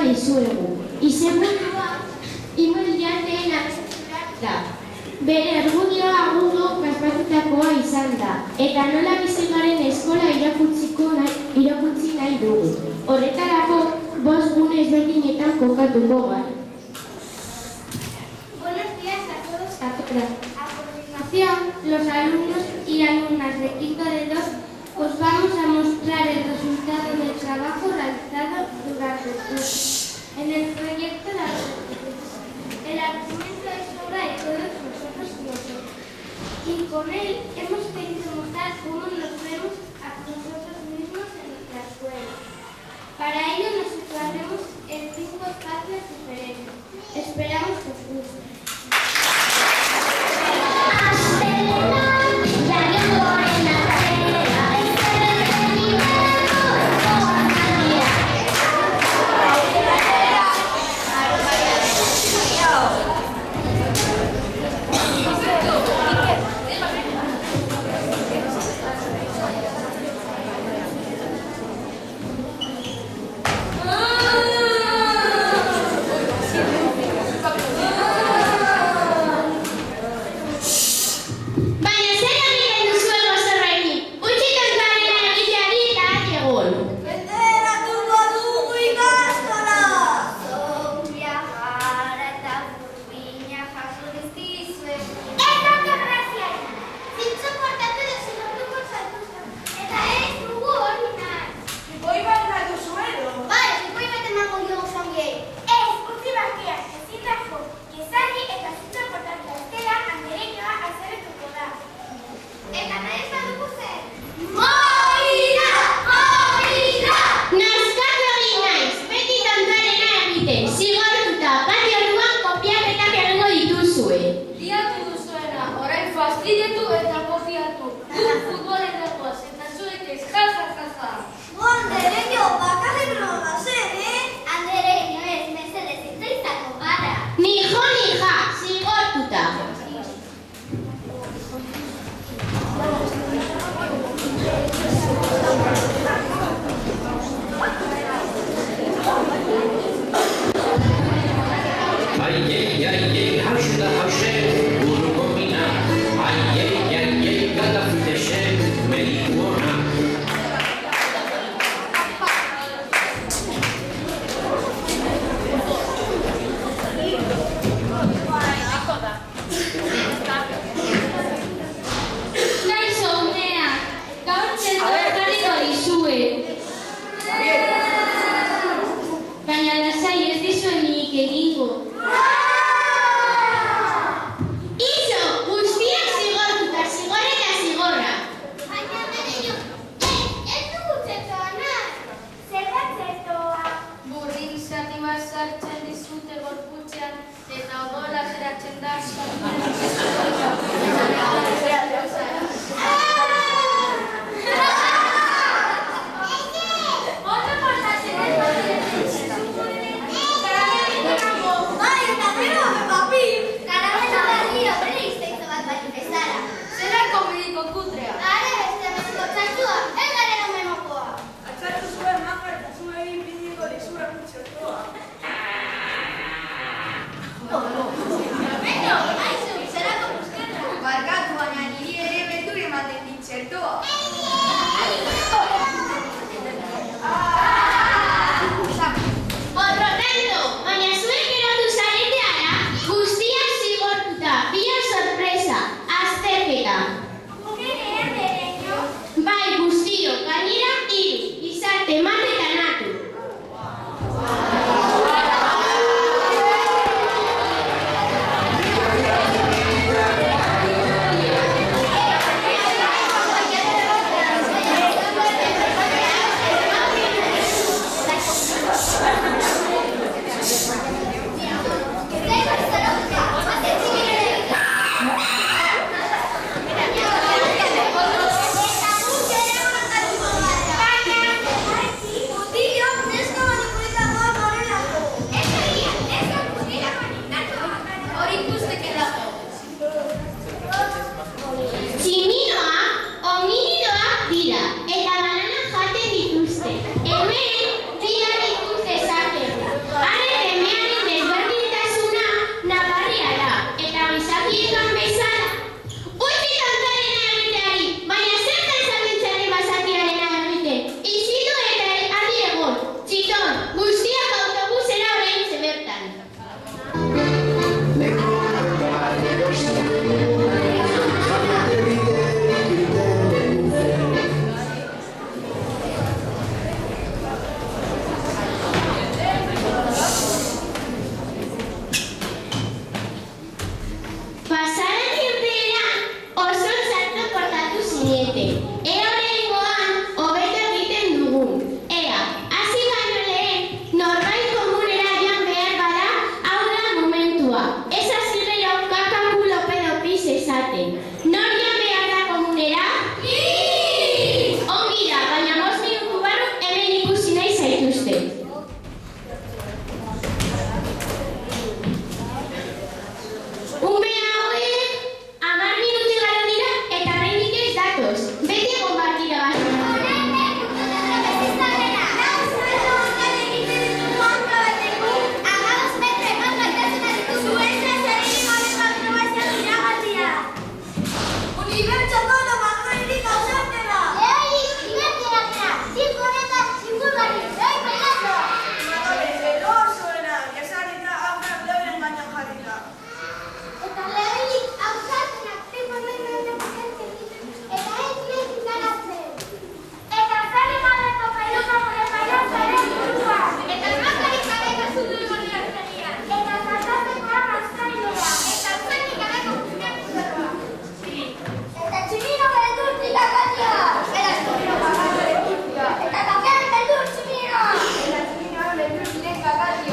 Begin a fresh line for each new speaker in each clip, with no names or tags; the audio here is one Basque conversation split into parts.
dizuegu. Izenburua Imediateen abenturak da. Bere argudioa agundo kaspatutakoa izan da, eta nola bizi garen eskola irakurtzi nahi dugu. Horretarako, 5 gune ezberdinetan kokatuko gara.
Buenos días a todos y a todas. A continuación, los alumnos y alumnas de quinto de 2 os vamos a mostrar el resultado del trabajo realizado durante el curso en el proyecto de la el argumento es obra de todos nosotros y nosotros. Y con él hemos querido mostrar cómo nos vemos a nosotros mismos en nuestra escuela. Para ello nos situaremos en 5 espacios diferentes. Esperamos que os guste.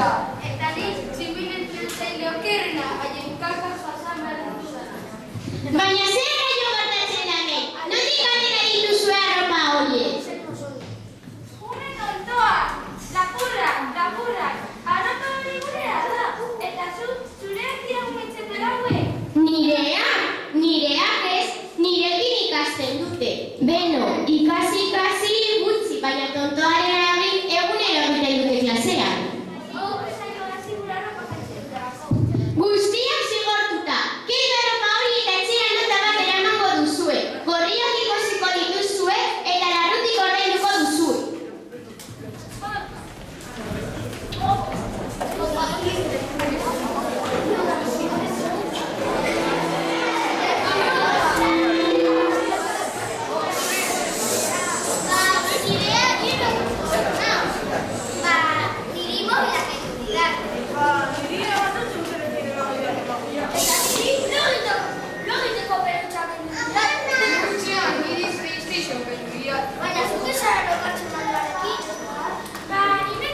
dira. Eta nik txipiletzaile okerrena, haien kakak jasan behar duzana.
Baina zer gaio gertatzen da hemen? Nondik atera dituzue arropa horiek?
Jume tontoa! Lapurrak! Arropa hori gurea da! Eta zureak dira umetxeko daue!
Nireak ez, nirekin ikasten dute. Beno, ikasi gutxi, baina tontoaren arabin egunero egiten dute klasean.
Esaino da zigura arropa jatzen dago.
Guztiak zigortuta, kendu arropa hori eta etxera nota bat eramango duzue. Gorriak ikosiko dituzue eta larrutik ordainduko duzue.
Baina zuk esara lokatzen mandoarekin. Ba, nire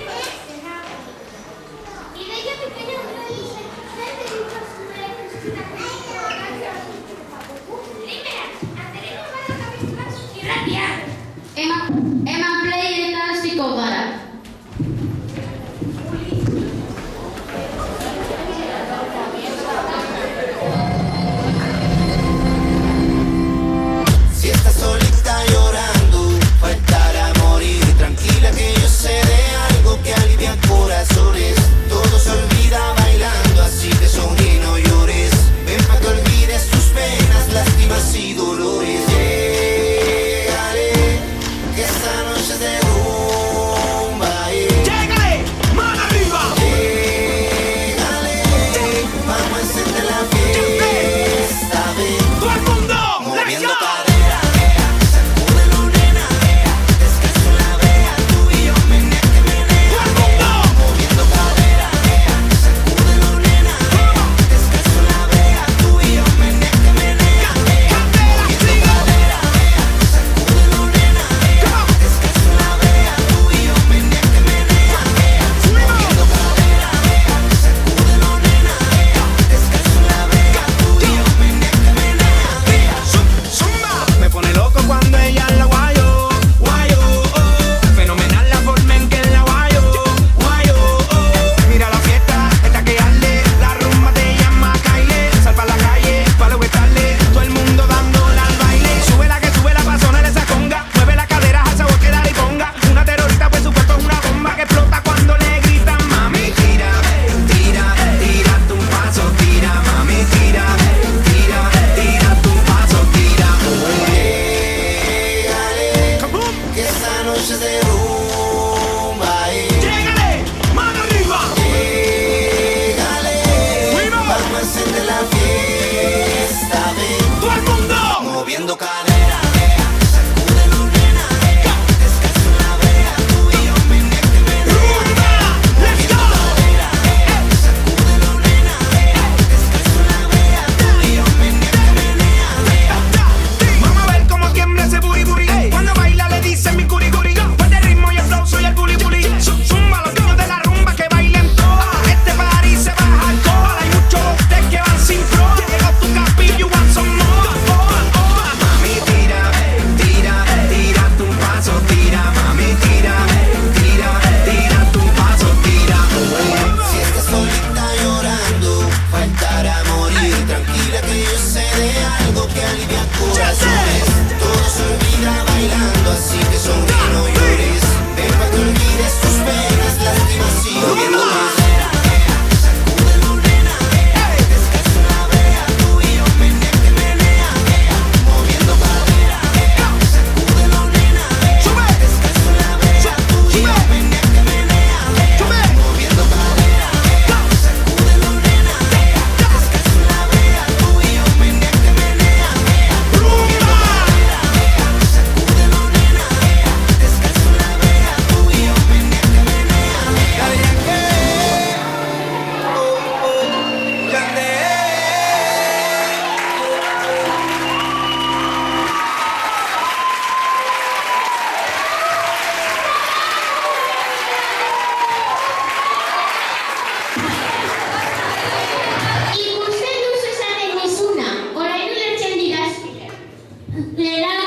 Lehena